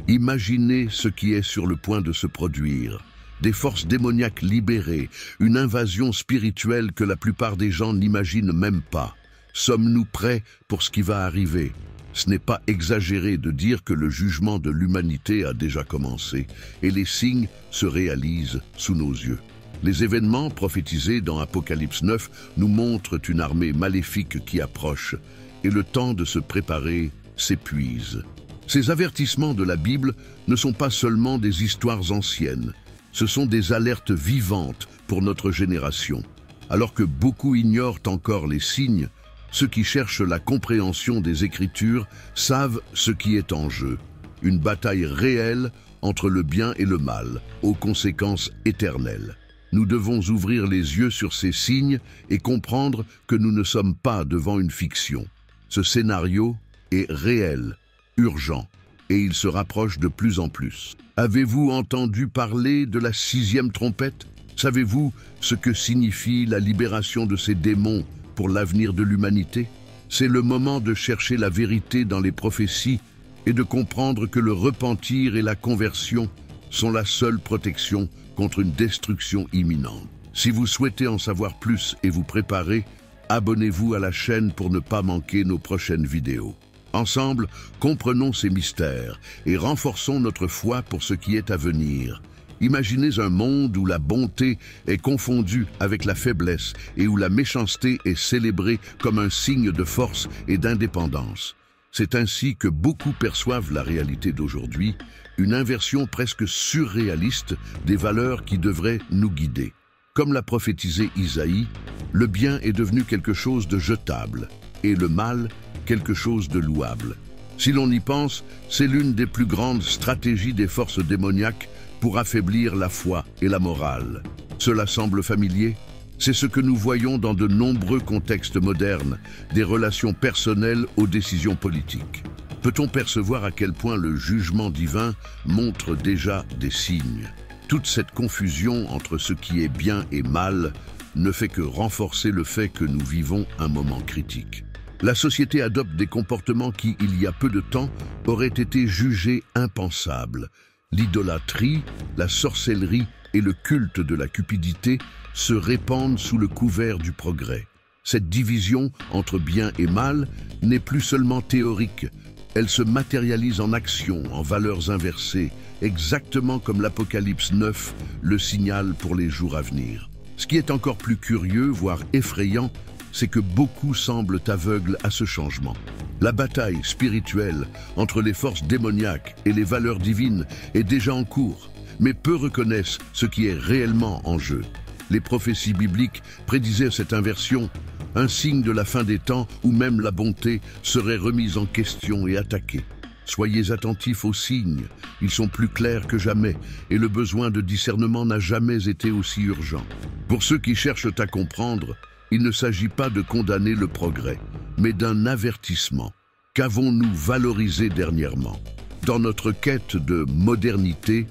Imaginez ce qui est sur le point de se produire. Des forces démoniaques libérées, une invasion spirituelle que la plupart des gens n'imaginent même pas. Sommes-nous prêts pour ce qui va arriver? Ce n'est pas exagéré de dire que le jugement de l'humanité a déjà commencé et les signes se réalisent sous nos yeux. Les événements prophétisés dans Apocalypse 9 nous montrent une armée maléfique qui approche et le temps de se préparer s'épuise. Ces avertissements de la Bible ne sont pas seulement des histoires anciennes, ce sont des alertes vivantes pour notre génération. Alors que beaucoup ignorent encore les signes, ceux qui cherchent la compréhension des Écritures savent ce qui est en jeu. Une bataille réelle entre le bien et le mal, aux conséquences éternelles. Nous devons ouvrir les yeux sur ces signes et comprendre que nous ne sommes pas devant une fiction. Ce scénario est réel, urgent, et il se rapproche de plus en plus. Avez-vous entendu parler de la 6e trompette? Savez-vous ce que signifie la libération de ces démons pour l'avenir de l'humanité? C'est le moment de chercher la vérité dans les prophéties et de comprendre que le repentir et la conversion sont la seule protection contre une destruction imminente. Si vous souhaitez en savoir plus et vous préparer, abonnez-vous à la chaîne pour ne pas manquer nos prochaines vidéos. Ensemble, comprenons ces mystères et renforçons notre foi pour ce qui est à venir. Imaginez un monde où la bonté est confondue avec la faiblesse et où la méchanceté est célébrée comme un signe de force et d'indépendance. C'est ainsi que beaucoup perçoivent la réalité d'aujourd'hui, une inversion presque surréaliste des valeurs qui devraient nous guider. Comme l'a prophétisé Isaïe, le bien est devenu quelque chose de jetable et le mal quelque chose de louable. Si l'on y pense, c'est l'une des plus grandes stratégies des forces démoniaques pour affaiblir la foi et la morale. Cela semble familier? C'est ce que nous voyons dans de nombreux contextes modernes, des relations personnelles aux décisions politiques. Peut-on percevoir à quel point le jugement divin montre déjà des signes? Toute cette confusion entre ce qui est bien et mal ne fait que renforcer le fait que nous vivons un moment critique. La société adopte des comportements qui, il y a peu de temps, auraient été jugés impensables. L'idolâtrie, la sorcellerie et le culte de la cupidité se répandent sous le couvert du progrès. Cette division entre bien et mal n'est plus seulement théorique, elle se matérialise en action, en valeurs inversées, exactement comme l'Apocalypse 9 le signale pour les jours à venir. Ce qui est encore plus curieux, voire effrayant, c'est que beaucoup semblent aveugles à ce changement. La bataille spirituelle entre les forces démoniaques et les valeurs divines est déjà en cours, mais peu reconnaissent ce qui est réellement en jeu. Les prophéties bibliques prédisaient cette inversion, un signe de la fin des temps où même la bonté serait remise en question et attaquée. Soyez attentifs aux signes, ils sont plus clairs que jamais et le besoin de discernement n'a jamais été aussi urgent. Pour ceux qui cherchent à comprendre, il ne s'agit pas de condamner le progrès, mais d'un avertissement. Qu'avons-nous valorisé dernièrement? Dans notre quête de modernité,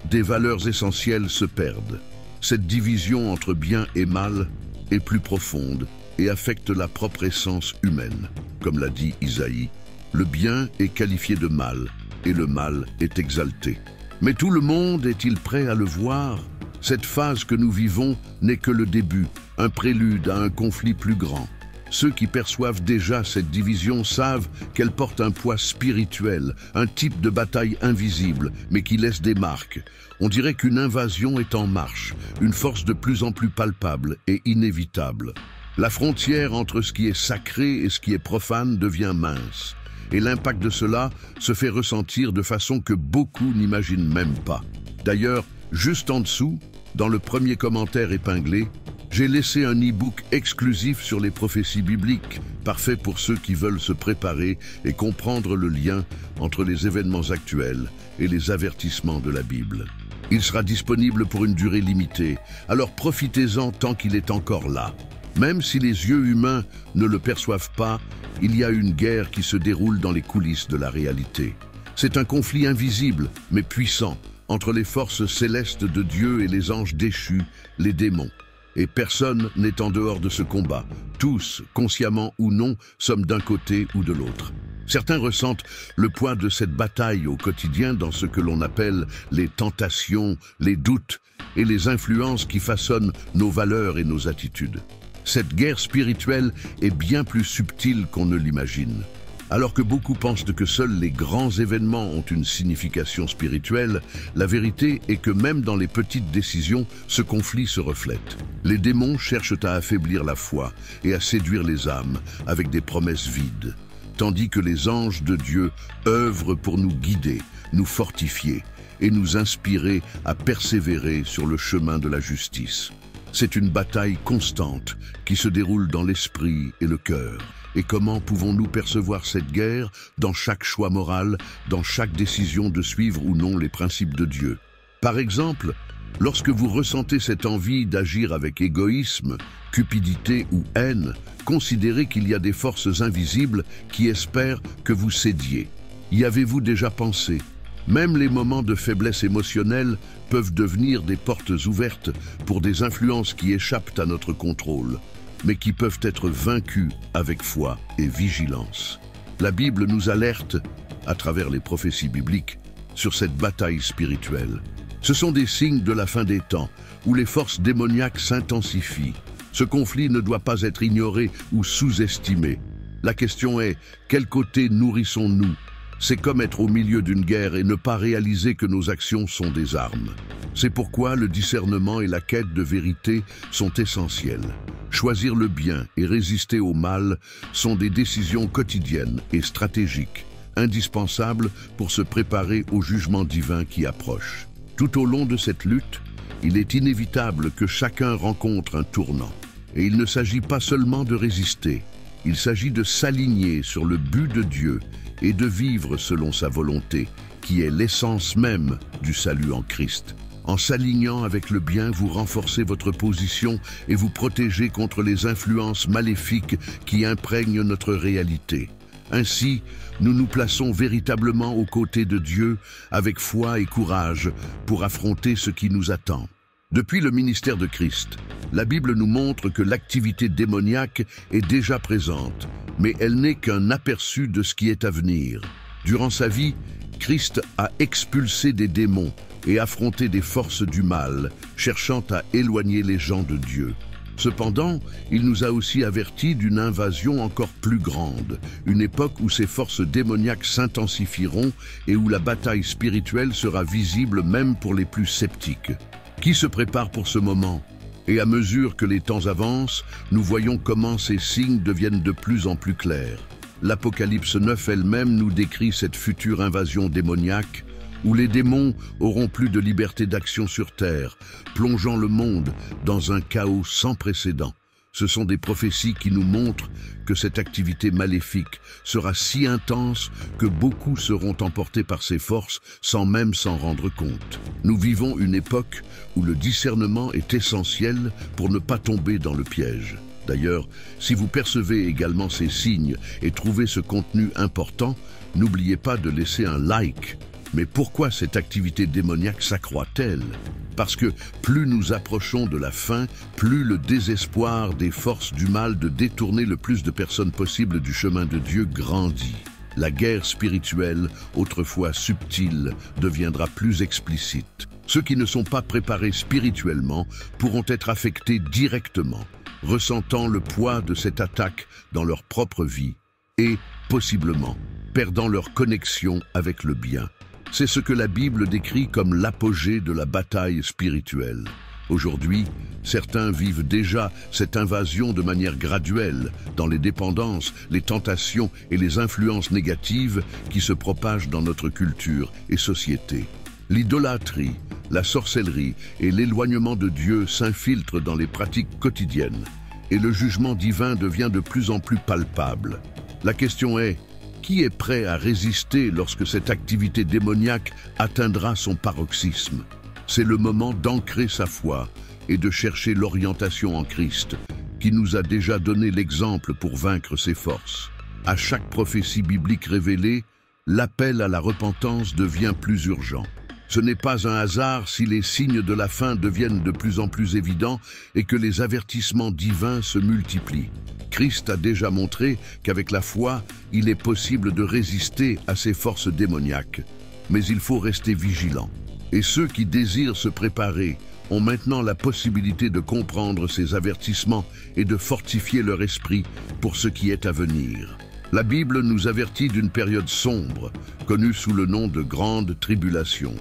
des valeurs essentielles se perdent. Cette division entre bien et mal est plus profonde et affecte la propre essence humaine. Comme l'a dit Isaïe, le bien est qualifié de mal et le mal est exalté. Mais tout le monde est-il prêt à le voir? Cette phase que nous vivons n'est que le début, un prélude à un conflit plus grand. Ceux qui perçoivent déjà cette division savent qu'elle porte un poids spirituel, un type de bataille invisible, mais qui laisse des marques. On dirait qu'une invasion est en marche, une force de plus en plus palpable et inévitable. La frontière entre ce qui est sacré et ce qui est profane devient mince. Et l'impact de cela se fait ressentir de façon que beaucoup n'imaginent même pas. D'ailleurs, juste en dessous, dans le premier commentaire épinglé, j'ai laissé un e-book exclusif sur les prophéties bibliques, parfait pour ceux qui veulent se préparer et comprendre le lien entre les événements actuels et les avertissements de la Bible. Il sera disponible pour une durée limitée, alors profitez-en tant qu'il est encore là. Même si les yeux humains ne le perçoivent pas, il y a une guerre qui se déroule dans les coulisses de la réalité. C'est un conflit invisible, mais puissant, entre les forces célestes de Dieu et les anges déchus, les démons. Et personne n'est en dehors de ce combat. Tous, consciemment ou non, sommes d'un côté ou de l'autre. Certains ressentent le poids de cette bataille au quotidien dans ce que l'on appelle les tentations, les doutes et les influences qui façonnent nos valeurs et nos attitudes. Cette guerre spirituelle est bien plus subtile qu'on ne l'imagine. Alors que beaucoup pensent que seuls les grands événements ont une signification spirituelle, la vérité est que même dans les petites décisions, ce conflit se reflète. Les démons cherchent à affaiblir la foi et à séduire les âmes avec des promesses vides, tandis que les anges de Dieu œuvrent pour nous guider, nous fortifier et nous inspirer à persévérer sur le chemin de la justice. C'est une bataille constante qui se déroule dans l'esprit et le cœur. Et comment pouvons-nous percevoir cette guerre dans chaque choix moral, dans chaque décision de suivre ou non les principes de Dieu? Par exemple, lorsque vous ressentez cette envie d'agir avec égoïsme, cupidité ou haine, considérez qu'il y a des forces invisibles qui espèrent que vous cédiez. Y avez-vous déjà pensé? Même les moments de faiblesse émotionnelle peuvent devenir des portes ouvertes pour des influences qui échappent à notre contrôle, mais qui peuvent être vaincus avec foi et vigilance. La Bible nous alerte, à travers les prophéties bibliques, sur cette bataille spirituelle. Ce sont des signes de la fin des temps, où les forces démoniaques s'intensifient. Ce conflit ne doit pas être ignoré ou sous-estimé. La question est, quel côté nourrissons-nous? C'est comme être au milieu d'une guerre et ne pas réaliser que nos actions sont des armes. C'est pourquoi le discernement et la quête de vérité sont essentiels. Choisir le bien et résister au mal sont des décisions quotidiennes et stratégiques, indispensables pour se préparer au jugement divin qui approche. Tout au long de cette lutte, il est inévitable que chacun rencontre un tournant. Et il ne s'agit pas seulement de résister, il s'agit de s'aligner sur le but de Dieu et de vivre selon sa volonté, qui est l'essence même du salut en Christ. En s'alignant avec le bien, vous renforcez votre position et vous protégez contre les influences maléfiques qui imprègnent notre réalité. Ainsi, nous nous plaçons véritablement aux côtés de Dieu avec foi et courage pour affronter ce qui nous attend. Depuis le ministère de Christ, la Bible nous montre que l'activité démoniaque est déjà présente, mais elle n'est qu'un aperçu de ce qui est à venir. Durant sa vie, Christ a expulsé des démons et affronté des forces du mal, cherchant à éloigner les gens de Dieu. Cependant, il nous a aussi avertis d'une invasion encore plus grande, une époque où ces forces démoniaques s'intensifieront et où la bataille spirituelle sera visible même pour les plus sceptiques. Qui se prépare pour ce moment? Et à mesure que les temps avancent, nous voyons comment ces signes deviennent de plus en plus clairs. L'Apocalypse 9 elle-même nous décrit cette future invasion démoniaque, où les démons auront plus de liberté d'action sur terre, plongeant le monde dans un chaos sans précédent. Ce sont des prophéties qui nous montrent que cette activité maléfique sera si intense que beaucoup seront emportés par ces forces sans même s'en rendre compte. Nous vivons une époque où le discernement est essentiel pour ne pas tomber dans le piège. D'ailleurs, si vous percevez également ces signes et trouvez ce contenu important, n'oubliez pas de laisser un like. Mais pourquoi cette activité démoniaque s'accroît-elle? Parce que plus nous approchons de la fin, plus le désespoir des forces du mal de détourner le plus de personnes possible du chemin de Dieu grandit. La guerre spirituelle, autrefois subtile, deviendra plus explicite. Ceux qui ne sont pas préparés spirituellement pourront être affectés directement, ressentant le poids de cette attaque dans leur propre vie et, possiblement, perdant leur connexion avec le bien. C'est ce que la Bible décrit comme l'apogée de la bataille spirituelle. Aujourd'hui, certains vivent déjà cette invasion de manière graduelle dans les dépendances, les tentations et les influences négatives qui se propagent dans notre culture et société. L'idolâtrie, la sorcellerie et l'éloignement de Dieu s'infiltrent dans les pratiques quotidiennes et le jugement divin devient de plus en plus palpable. La question est: qui est prêt à résister lorsque cette activité démoniaque atteindra son paroxysme? C'est le moment d'ancrer sa foi et de chercher l'orientation en Christ, qui nous a déjà donné l'exemple pour vaincre ces forces. À chaque prophétie biblique révélée, l'appel à la repentance devient plus urgent. Ce n'est pas un hasard si les signes de la fin deviennent de plus en plus évidents et que les avertissements divins se multiplient. Christ a déjà montré qu'avec la foi, il est possible de résister à ces forces démoniaques. Mais il faut rester vigilant. Et ceux qui désirent se préparer ont maintenant la possibilité de comprendre ces avertissements et de fortifier leur esprit pour ce qui est à venir. La Bible nous avertit d'une période sombre, connue sous le nom de Grande Tribulation,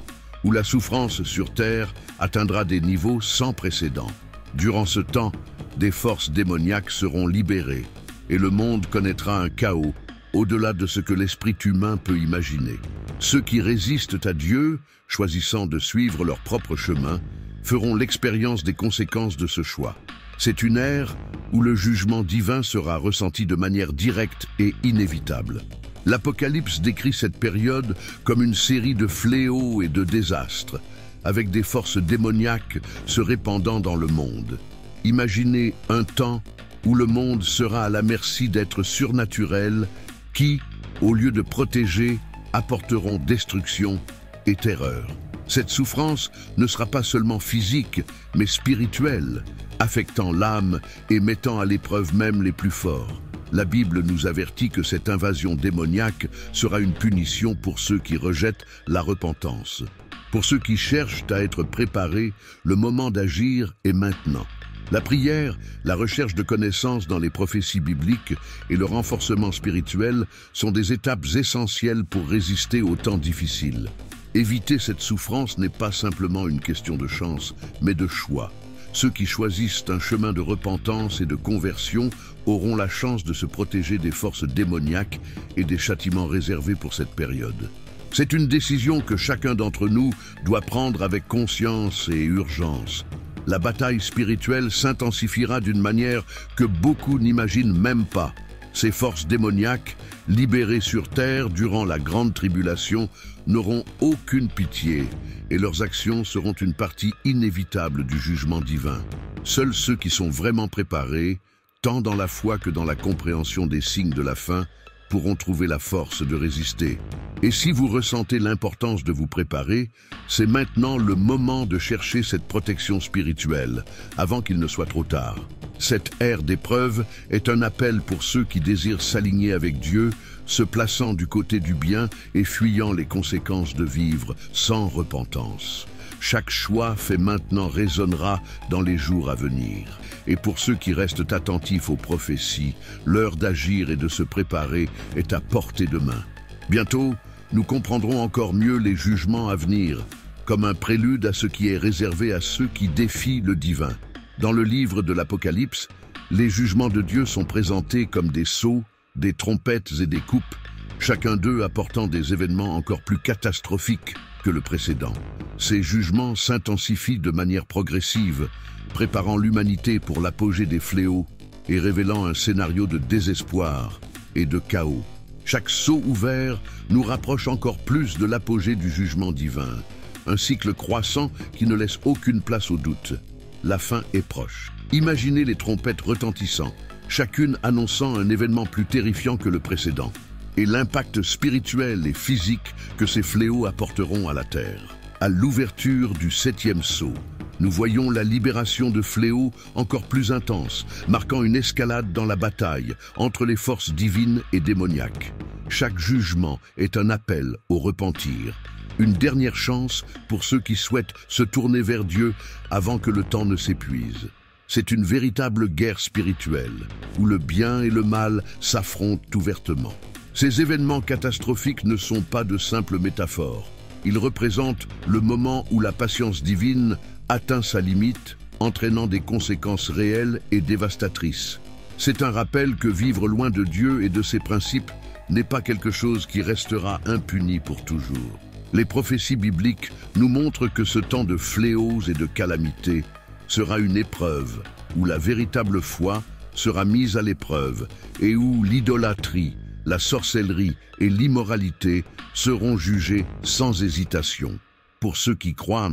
où la souffrance sur terre atteindra des niveaux sans précédent. Durant ce temps, des forces démoniaques seront libérées et le monde connaîtra un chaos au-delà de ce que l'esprit humain peut imaginer. Ceux qui résistent à Dieu, choisissant de suivre leur propre chemin, feront l'expérience des conséquences de ce choix. C'est une ère où le jugement divin sera ressenti de manière directe et inévitable. L'Apocalypse décrit cette période comme une série de fléaux et de désastres, avec des forces démoniaques se répandant dans le monde. Imaginez un temps où le monde sera à la merci d'êtres surnaturels qui, au lieu de protéger, apporteront destruction et terreur. Cette souffrance ne sera pas seulement physique, mais spirituelle, affectant l'âme et mettant à l'épreuve même les plus forts. La Bible nous avertit que cette invasion démoniaque sera une punition pour ceux qui rejettent la repentance. Pour ceux qui cherchent à être préparés, le moment d'agir est maintenant. La prière, la recherche de connaissances dans les prophéties bibliques et le renforcement spirituel sont des étapes essentielles pour résister aux temps difficiles. Éviter cette souffrance n'est pas simplement une question de chance, mais de choix. Ceux qui choisissent un chemin de repentance et de conversion auront la chance de se protéger des forces démoniaques et des châtiments réservés pour cette période. C'est une décision que chacun d'entre nous doit prendre avec conscience et urgence. La bataille spirituelle s'intensifiera d'une manière que beaucoup n'imaginent même pas. Ces forces démoniaques, libérées sur terre durant la Grande Tribulation, n'auront aucune pitié et leurs actions seront une partie inévitable du jugement divin. Seuls ceux qui sont vraiment préparés, tant dans la foi que dans la compréhension des signes de la fin, pourront trouver la force de résister. Et si vous ressentez l'importance de vous préparer, c'est maintenant le moment de chercher cette protection spirituelle, avant qu'il ne soit trop tard. Cette ère d'épreuve est un appel pour ceux qui désirent s'aligner avec Dieu, se plaçant du côté du bien et fuyant les conséquences de vivre sans repentance. Chaque choix fait maintenant résonnera dans les jours à venir. Et pour ceux qui restent attentifs aux prophéties, l'heure d'agir et de se préparer est à portée de main. Bientôt, nous comprendrons encore mieux les jugements à venir, comme un prélude à ce qui est réservé à ceux qui défient le divin. Dans le livre de l'Apocalypse, les jugements de Dieu sont présentés comme des sceaux, des trompettes et des coupes, chacun d'eux apportant des événements encore plus catastrophiques que le précédent. Ces jugements s'intensifient de manière progressive, préparant l'humanité pour l'apogée des fléaux et révélant un scénario de désespoir et de chaos. Chaque sceau ouvert nous rapproche encore plus de l'apogée du jugement divin, un cycle croissant qui ne laisse aucune place au doute. La fin est proche. Imaginez les trompettes retentissant, chacune annonçant un événement plus terrifiant que le précédent, et l'impact spirituel et physique que ces fléaux apporteront à la terre. À l'ouverture du 7e sceau, nous voyons la libération de fléaux encore plus intenses, marquant une escalade dans la bataille entre les forces divines et démoniaques. Chaque jugement est un appel au repentir, une dernière chance pour ceux qui souhaitent se tourner vers Dieu avant que le temps ne s'épuise. C'est une véritable guerre spirituelle, où le bien et le mal s'affrontent ouvertement. Ces événements catastrophiques ne sont pas de simples métaphores. Ils représentent le moment où la patience divine atteint sa limite, entraînant des conséquences réelles et dévastatrices. C'est un rappel que vivre loin de Dieu et de ses principes n'est pas quelque chose qui restera impuni pour toujours. Les prophéties bibliques nous montrent que ce temps de fléaux et de calamités sera une épreuve, où la véritable foi sera mise à l'épreuve et où l'idolâtrie, la sorcellerie et l'immoralité seront jugées sans hésitation. Pour ceux qui croient,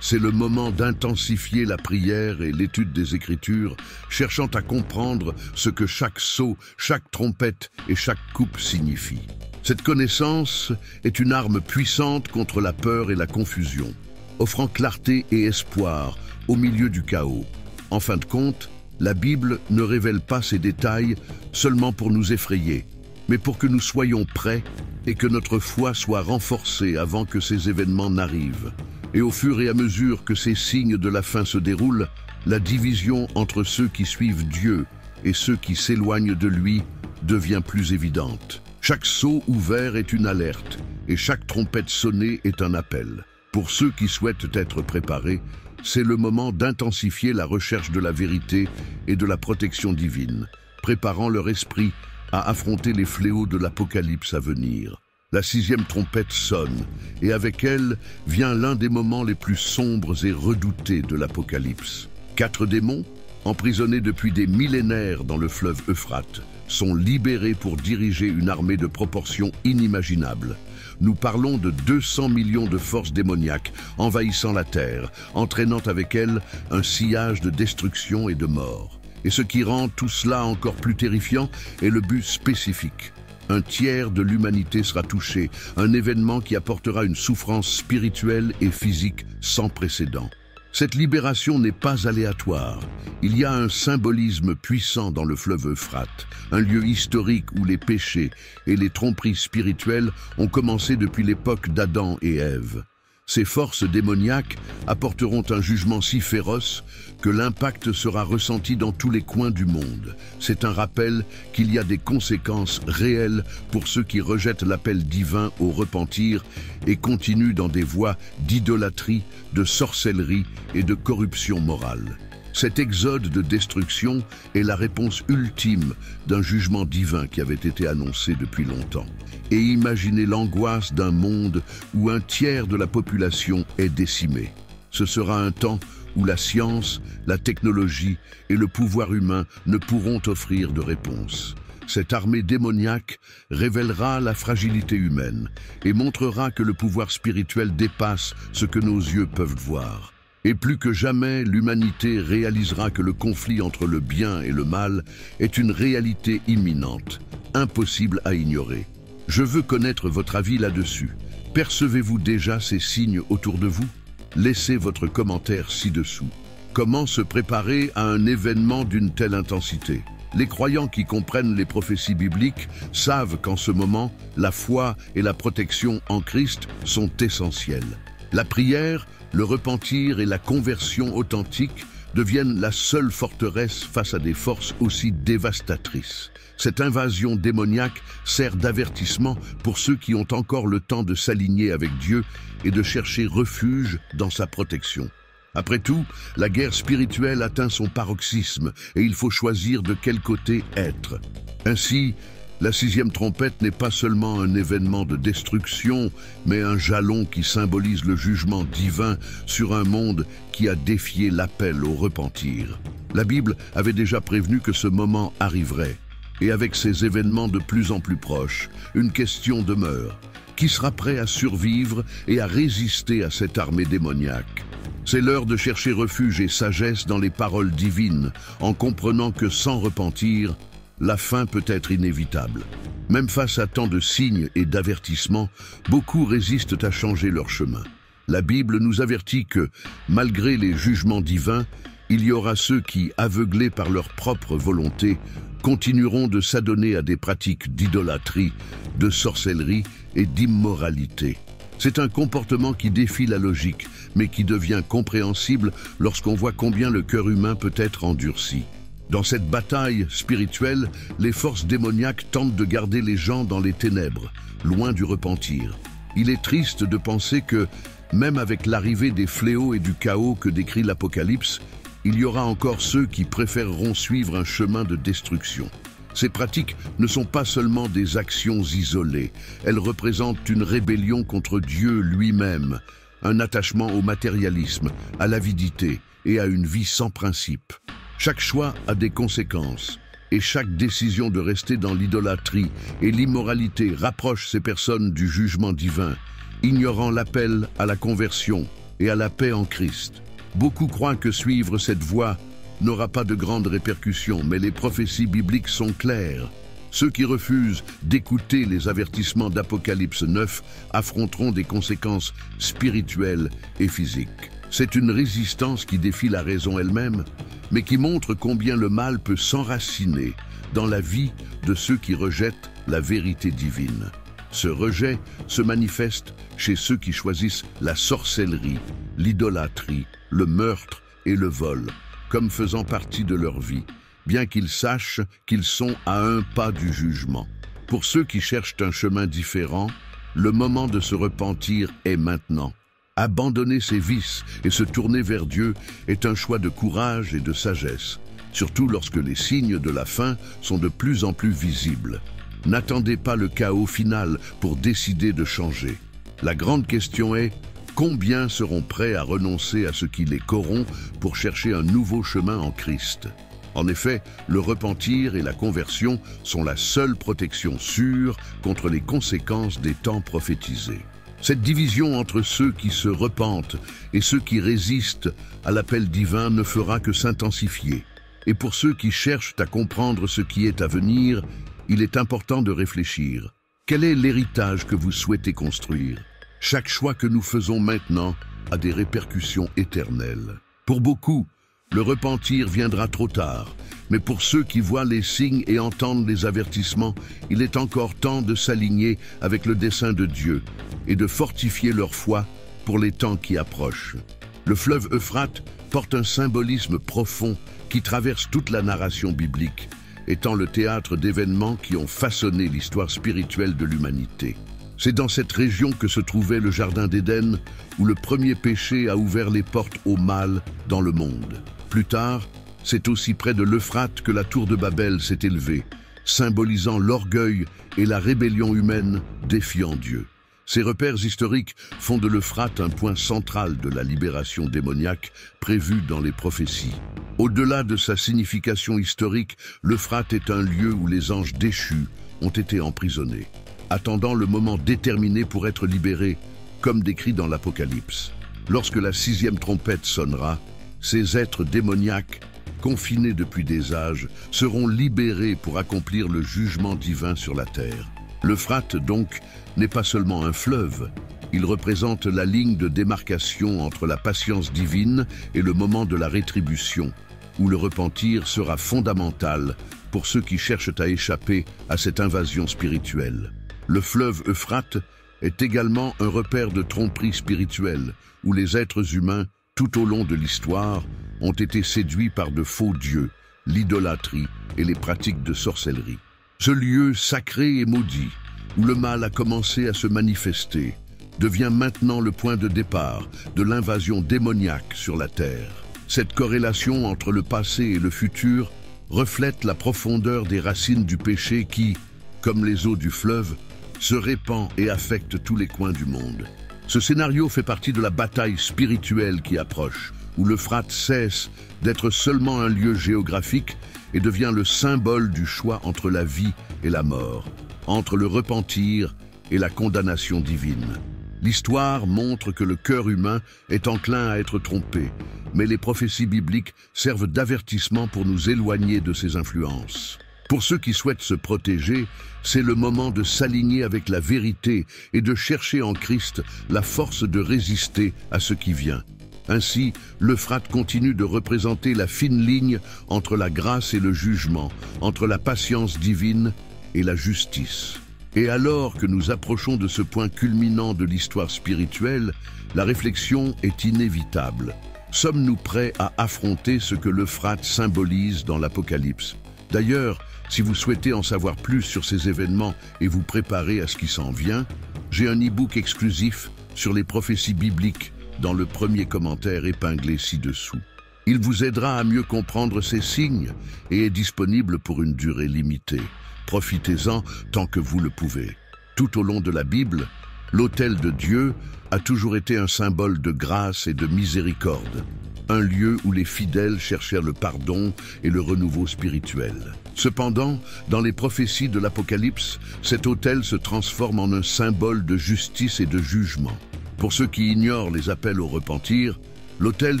C'est le moment d'intensifier la prière et l'étude des Écritures, cherchant à comprendre ce que chaque sceau, chaque trompette et chaque coupe signifient. Cette connaissance est une arme puissante contre la peur et la confusion, offrant clarté et espoir au milieu du chaos. En fin de compte, la Bible ne révèle pas ces détails seulement pour nous effrayer, mais pour que nous soyons prêts et que notre foi soit renforcée avant que ces événements n'arrivent. Et au fur et à mesure que ces signes de la fin se déroulent, la division entre ceux qui suivent Dieu et ceux qui s'éloignent de lui devient plus évidente. Chaque sceau ouvert est une alerte et chaque trompette sonnée est un appel. Pour ceux qui souhaitent être préparés, c'est le moment d'intensifier la recherche de la vérité et de la protection divine, préparant leur esprit à affronter les fléaux de l'Apocalypse à venir. La 6e trompette sonne, et avec elle vient l'un des moments les plus sombres et redoutés de l'Apocalypse. 4 démons, emprisonnés depuis des millénaires dans le fleuve Euphrate, sont libérés pour diriger une armée de proportions inimaginables. Nous parlons de 200 millions de forces démoniaques envahissant la terre, entraînant avec elles un sillage de destruction et de mort. Et ce qui rend tout cela encore plus terrifiant est le but spécifique. Un tiers de l'humanité sera touché, un événement qui apportera une souffrance spirituelle et physique sans précédent. Cette libération n'est pas aléatoire. Il y a un symbolisme puissant dans le fleuve Euphrate, un lieu historique où les péchés et les tromperies spirituelles ont commencé depuis l'époque d'Adam et Ève. Ces forces démoniaques apporteront un jugement si féroce que l'impact sera ressenti dans tous les coins du monde. C'est un rappel qu'il y a des conséquences réelles pour ceux qui rejettent l'appel divin au repentir et continuent dans des voies d'idolâtrie, de sorcellerie et de corruption morale. Cet exode de destruction est la réponse ultime d'un jugement divin qui avait été annoncé depuis longtemps. Et imaginez l'angoisse d'un monde où un tiers de la population est décimé. Ce sera un temps où la science, la technologie et le pouvoir humain ne pourront offrir de réponse. Cette armée démoniaque révélera la fragilité humaine et montrera que le pouvoir spirituel dépasse ce que nos yeux peuvent voir. Et plus que jamais, l'humanité réalisera que le conflit entre le bien et le mal est une réalité imminente, impossible à ignorer. Je veux connaître votre avis là-dessus. Percevez-vous déjà ces signes autour de vous? Laissez votre commentaire ci-dessous. Comment se préparer à un événement d'une telle intensité? Les croyants qui comprennent les prophéties bibliques savent qu'en ce moment, la foi et la protection en Christ sont essentielles. La prière, le repentir et la conversion authentique deviennent la seule forteresse face à des forces aussi dévastatrices. Cette invasion démoniaque sert d'avertissement pour ceux qui ont encore le temps de s'aligner avec Dieu et de chercher refuge dans sa protection. Après tout, la guerre spirituelle atteint son paroxysme et il faut choisir de quel côté être. Ainsi, la 6e trompette n'est pas seulement un événement de destruction, mais un jalon qui symbolise le jugement divin sur un monde qui a défié l'appel au repentir. La Bible avait déjà prévenu que ce moment arriverait. Et avec ces événements de plus en plus proches, une question demeure. Qui sera prêt à survivre et à résister à cette armée démoniaque? C'est l'heure de chercher refuge et sagesse dans les paroles divines, en comprenant que sans repentir, la fin peut être inévitable. Même face à tant de signes et d'avertissements, beaucoup résistent à changer leur chemin. La Bible nous avertit que, malgré les jugements divins, il y aura ceux qui, aveuglés par leur propre volonté, continueront de s'adonner à des pratiques d'idolâtrie, de sorcellerie et d'immoralité. C'est un comportement qui défie la logique, mais qui devient compréhensible lorsqu'on voit combien le cœur humain peut être endurci. Dans cette bataille spirituelle, les forces démoniaques tentent de garder les gens dans les ténèbres, loin du repentir. Il est triste de penser que, même avec l'arrivée des fléaux et du chaos que décrit l'Apocalypse, il y aura encore ceux qui préféreront suivre un chemin de destruction. Ces pratiques ne sont pas seulement des actions isolées, elles représentent une rébellion contre Dieu lui-même, un attachement au matérialisme, à l'avidité et à une vie sans principe. Chaque choix a des conséquences, et chaque décision de rester dans l'idolâtrie et l'immoralité rapproche ces personnes du jugement divin, ignorant l'appel à la conversion et à la paix en Christ. Beaucoup croient que suivre cette voie n'aura pas de grandes répercussions, mais les prophéties bibliques sont claires. Ceux qui refusent d'écouter les avertissements d'Apocalypse 9 affronteront des conséquences spirituelles et physiques. C'est une résistance qui défie la raison elle-même, mais qui montre combien le mal peut s'enraciner dans la vie de ceux qui rejettent la vérité divine. Ce rejet se manifeste chez ceux qui choisissent la sorcellerie, l'idolâtrie, le meurtre et le vol comme faisant partie de leur vie, bien qu'ils sachent qu'ils sont à un pas du jugement. Pour ceux qui cherchent un chemin différent, le moment de se repentir est maintenant. Abandonner ses vices et se tourner vers Dieu est un choix de courage et de sagesse, surtout lorsque les signes de la fin sont de plus en plus visibles. N'attendez pas le chaos final pour décider de changer. La grande question est: combien seront prêts à renoncer à ce qui les corrompt pour chercher un nouveau chemin en Christ? En effet, le repentir et la conversion sont la seule protection sûre contre les conséquences des temps prophétisés. Cette division entre ceux qui se repentent et ceux qui résistent à l'appel divin ne fera que s'intensifier. Et pour ceux qui cherchent à comprendre ce qui est à venir, il est important de réfléchir. Quel est l'héritage que vous souhaitez construire? Chaque choix que nous faisons maintenant a des répercussions éternelles. Pour beaucoup, le repentir viendra trop tard, mais pour ceux qui voient les signes et entendent les avertissements, il est encore temps de s'aligner avec le dessein de Dieu et de fortifier leur foi pour les temps qui approchent. Le fleuve Euphrate porte un symbolisme profond qui traverse toute la narration biblique, étant le théâtre d'événements qui ont façonné l'histoire spirituelle de l'humanité. C'est dans cette région que se trouvait le Jardin d'Éden, où le premier péché a ouvert les portes au mal dans le monde. Plus tard, c'est aussi près de l'Euphrate que la tour de Babel s'est élevée, symbolisant l'orgueil et la rébellion humaine défiant Dieu. Ces repères historiques font de l'Euphrate un point central de la libération démoniaque prévue dans les prophéties. Au-delà de sa signification historique, l'Euphrate est un lieu où les anges déchus ont été emprisonnés, attendant le moment déterminé pour être libérés, comme décrit dans l'Apocalypse. Lorsque la 6e trompette sonnera, ces êtres démoniaques, confinés depuis des âges, seront libérés pour accomplir le jugement divin sur la terre. L'Euphrate, donc, n'est pas seulement un fleuve, il représente la ligne de démarcation entre la patience divine et le moment de la rétribution, où le repentir sera fondamental pour ceux qui cherchent à échapper à cette invasion spirituelle. Le fleuve Euphrate est également un repère de tromperie spirituelle, où les êtres humains, tout au long de l'histoire, ont été séduits par de faux dieux, l'idolâtrie et les pratiques de sorcellerie. Ce lieu sacré et maudit, où le mal a commencé à se manifester, devient maintenant le point de départ de l'invasion démoniaque sur la terre. Cette corrélation entre le passé et le futur reflète la profondeur des racines du péché qui, comme les eaux du fleuve, se répand et affecte tous les coins du monde. Ce scénario fait partie de la bataille spirituelle qui approche, où l'Euphrate cesse d'être seulement un lieu géographique et devient le symbole du choix entre la vie et la mort, entre le repentir et la condamnation divine. L'histoire montre que le cœur humain est enclin à être trompé, mais les prophéties bibliques servent d'avertissement pour nous éloigner de ces influences. Pour ceux qui souhaitent se protéger, c'est le moment de s'aligner avec la vérité et de chercher en Christ la force de résister à ce qui vient. Ainsi, l'Euphrate continue de représenter la fine ligne entre la grâce et le jugement, entre la patience divine et la justice. Et alors que nous approchons de ce point culminant de l'histoire spirituelle, la réflexion est inévitable. Sommes-nous prêts à affronter ce que l'Euphrate symbolise dans l'Apocalypse? D'ailleurs, si vous souhaitez en savoir plus sur ces événements et vous préparer à ce qui s'en vient, j'ai un e-book exclusif sur les prophéties bibliques dans le premier commentaire épinglé ci-dessous. Il vous aidera à mieux comprendre ces signes et est disponible pour une durée limitée. Profitez-en tant que vous le pouvez. Tout au long de la Bible, l'autel de Dieu a toujours été un symbole de grâce et de miséricorde, un lieu où les fidèles cherchèrent le pardon et le renouveau spirituel. Cependant, dans les prophéties de l'Apocalypse, cet autel se transforme en un symbole de justice et de jugement. Pour ceux qui ignorent les appels au repentir, l'autel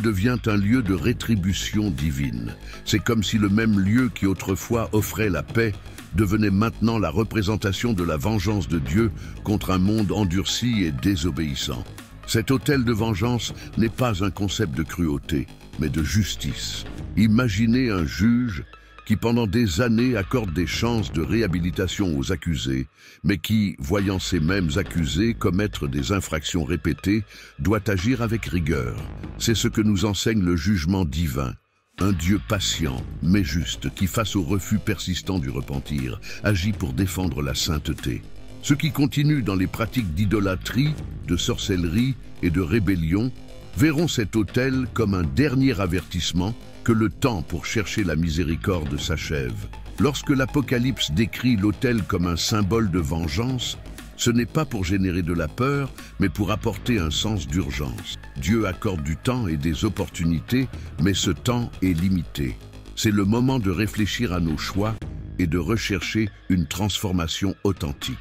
devient un lieu de rétribution divine. C'est comme si le même lieu qui autrefois offrait la paix devenait maintenant la représentation de la vengeance de Dieu contre un monde endurci et désobéissant. Cet autel de vengeance n'est pas un concept de cruauté, mais de justice. Imaginez un juge qui pendant des années accorde des chances de réhabilitation aux accusés, mais qui, voyant ces mêmes accusés commettre des infractions répétées, doit agir avec rigueur. C'est ce que nous enseigne le jugement divin. Un Dieu patient, mais juste, qui face au refus persistant du repentir, agit pour défendre la sainteté. Ceux qui continuent dans les pratiques d'idolâtrie, de sorcellerie et de rébellion verront cet autel comme un dernier avertissement que le temps pour chercher la miséricorde s'achève. Lorsque l'Apocalypse décrit l'autel comme un symbole de vengeance, ce n'est pas pour générer de la peur, mais pour apporter un sens d'urgence. Dieu accorde du temps et des opportunités, mais ce temps est limité. C'est le moment de réfléchir à nos choix et de rechercher une transformation authentique.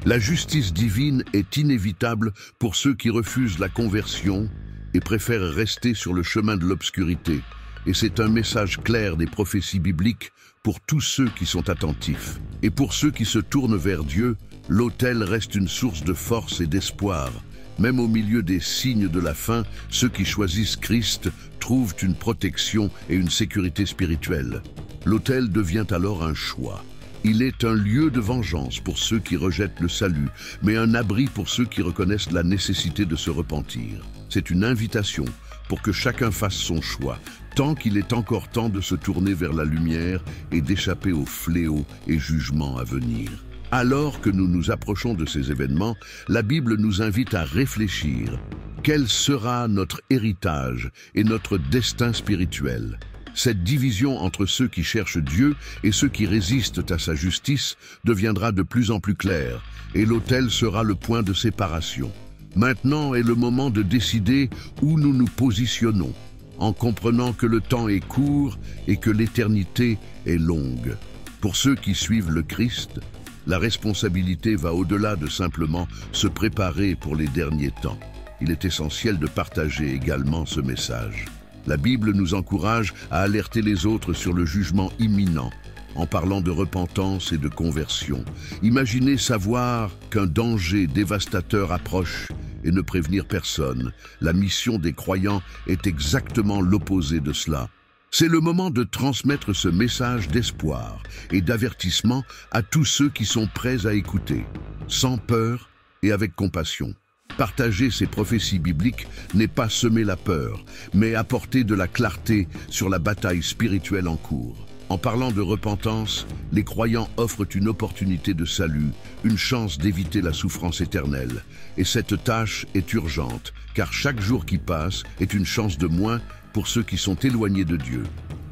La justice divine est inévitable pour ceux qui refusent la conversion et préfèrent rester sur le chemin de l'obscurité. Et c'est un message clair des prophéties bibliques pour tous ceux qui sont attentifs. Et pour ceux qui se tournent vers Dieu, l'autel reste une source de force et d'espoir. Même au milieu des signes de la fin, ceux qui choisissent Christ trouvent une protection et une sécurité spirituelle. L'autel devient alors un choix. Il est un lieu de vengeance pour ceux qui rejettent le salut, mais un abri pour ceux qui reconnaissent la nécessité de se repentir. C'est une invitation pour que chacun fasse son choix, tant qu'il est encore temps de se tourner vers la lumière et d'échapper aux fléaux et jugements à venir. Alors que nous nous approchons de ces événements, la Bible nous invite à réfléchir. Quel sera notre héritage et notre destin spirituel ? Cette division entre ceux qui cherchent Dieu et ceux qui résistent à sa justice deviendra de plus en plus claire, et l'autel sera le point de séparation. Maintenant est le moment de décider où nous nous positionnons, en comprenant que le temps est court et que l'éternité est longue. Pour ceux qui suivent le Christ, la responsabilité va au-delà de simplement se préparer pour les derniers temps. Il est essentiel de partager également ce message. La Bible nous encourage à alerter les autres sur le jugement imminent, en parlant de repentance et de conversion. Imaginez savoir qu'un danger dévastateur approche et ne prévenir personne. La mission des croyants est exactement l'opposé de cela. C'est le moment de transmettre ce message d'espoir et d'avertissement à tous ceux qui sont prêts à écouter, sans peur et avec compassion. Partager ces prophéties bibliques n'est pas semer la peur, mais apporter de la clarté sur la bataille spirituelle en cours. En parlant de repentance, les croyants offrent une opportunité de salut, une chance d'éviter la souffrance éternelle. Et cette tâche est urgente, car chaque jour qui passe est une chance de moins pour ceux qui sont éloignés de Dieu.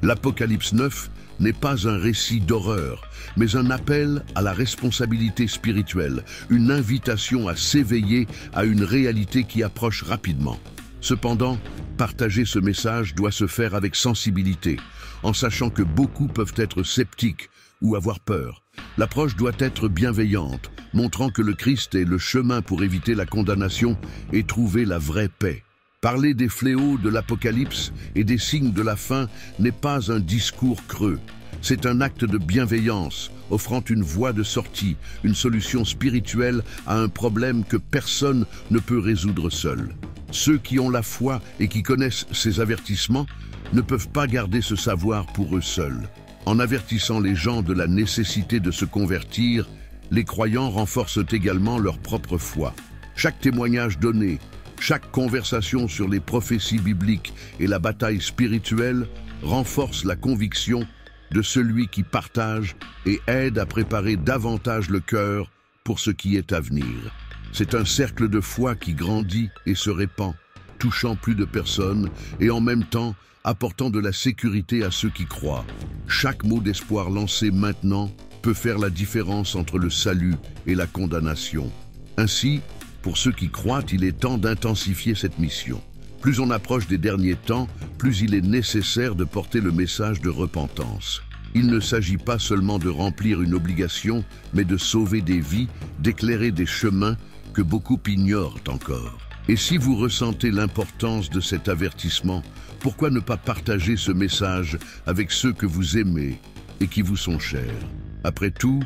L'Apocalypse 9 n'est pas un récit d'horreur, mais un appel à la responsabilité spirituelle, une invitation à s'éveiller à une réalité qui approche rapidement. Cependant, partager ce message doit se faire avec sensibilité, en sachant que beaucoup peuvent être sceptiques ou avoir peur. L'approche doit être bienveillante, montrant que le Christ est le chemin pour éviter la condamnation et trouver la vraie paix. Parler des fléaux de l'Apocalypse et des signes de la fin n'est pas un discours creux. C'est un acte de bienveillance, offrant une voie de sortie, une solution spirituelle à un problème que personne ne peut résoudre seul. Ceux qui ont la foi et qui connaissent ces avertissements ne peuvent pas garder ce savoir pour eux seuls. En avertissant les gens de la nécessité de se convertir, les croyants renforcent également leur propre foi. Chaque témoignage donné, chaque conversation sur les prophéties bibliques et la bataille spirituelle renforce la conviction de celui qui partage et aide à préparer davantage le cœur pour ce qui est à venir. C'est un cercle de foi qui grandit et se répand, touchant plus de personnes et en même temps apportant de la sécurité à ceux qui croient. Chaque mot d'espoir lancé maintenant peut faire la différence entre le salut et la condamnation. Ainsi, pour ceux qui croient, il est temps d'intensifier cette mission. Plus on approche des derniers temps, plus il est nécessaire de porter le message de repentance. Il ne s'agit pas seulement de remplir une obligation, mais de sauver des vies, d'éclairer des chemins que beaucoup ignorent encore. Et si vous ressentez l'importance de cet avertissement, pourquoi ne pas partager ce message avec ceux que vous aimez et qui vous sont chers? Après tout,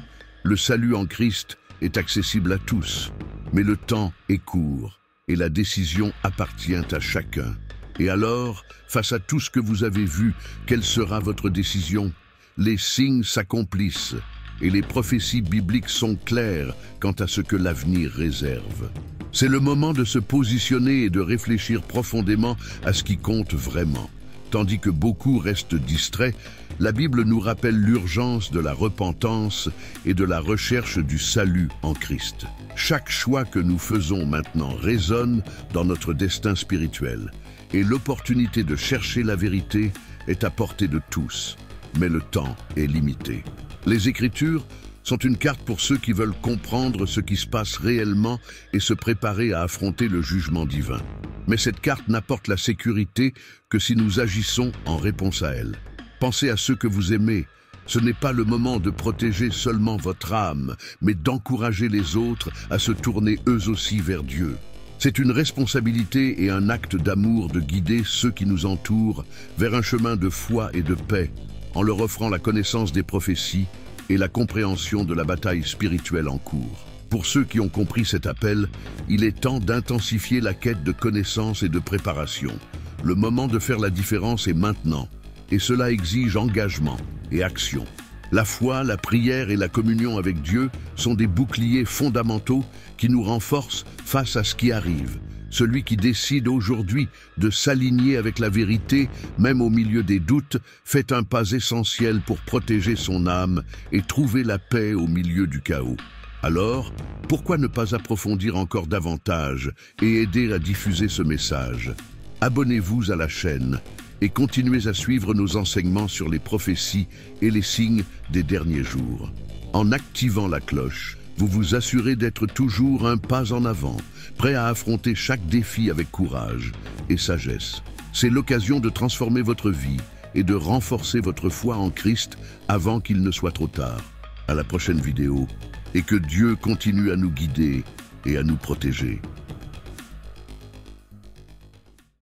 le salut en Christ est accessible à tous, mais le temps est court et la décision appartient à chacun. Et alors, face à tout ce que vous avez vu, quelle sera votre décision? Les signes s'accomplissent et les prophéties bibliques sont claires quant à ce que l'avenir réserve. C'est le moment de se positionner et de réfléchir profondément à ce qui compte vraiment. Tandis que beaucoup restent distraits, la Bible nous rappelle l'urgence de la repentance et de la recherche du salut en Christ. Chaque choix que nous faisons maintenant résonne dans notre destin spirituel, et l'opportunité de chercher la vérité est à portée de tous, mais le temps est limité. Les Écritures sont une carte pour ceux qui veulent comprendre ce qui se passe réellement et se préparer à affronter le jugement divin. Mais cette carte n'apporte la sécurité que si nous agissons en réponse à elle. Pensez à ceux que vous aimez. Ce n'est pas le moment de protéger seulement votre âme, mais d'encourager les autres à se tourner eux aussi vers Dieu. C'est une responsabilité et un acte d'amour de guider ceux qui nous entourent vers un chemin de foi et de paix, en leur offrant la connaissance des prophéties et la compréhension de la bataille spirituelle en cours. Pour ceux qui ont compris cet appel, il est temps d'intensifier la quête de connaissance et de préparation. Le moment de faire la différence est maintenant, et cela exige engagement et action. La foi, la prière et la communion avec Dieu sont des boucliers fondamentaux qui nous renforcent face à ce qui arrive. Celui qui décide aujourd'hui de s'aligner avec la vérité, même au milieu des doutes, fait un pas essentiel pour protéger son âme et trouver la paix au milieu du chaos. Alors, pourquoi ne pas approfondir encore davantage et aider à diffuser ce message? Abonnez-vous à la chaîne et continuez à suivre nos enseignements sur les prophéties et les signes des derniers jours. En activant la cloche, vous vous assurez d'être toujours un pas en avant, prêt à affronter chaque défi avec courage et sagesse. C'est l'occasion de transformer votre vie et de renforcer votre foi en Christ avant qu'il ne soit trop tard. À la prochaine vidéo, et que Dieu continue à nous guider et à nous protéger.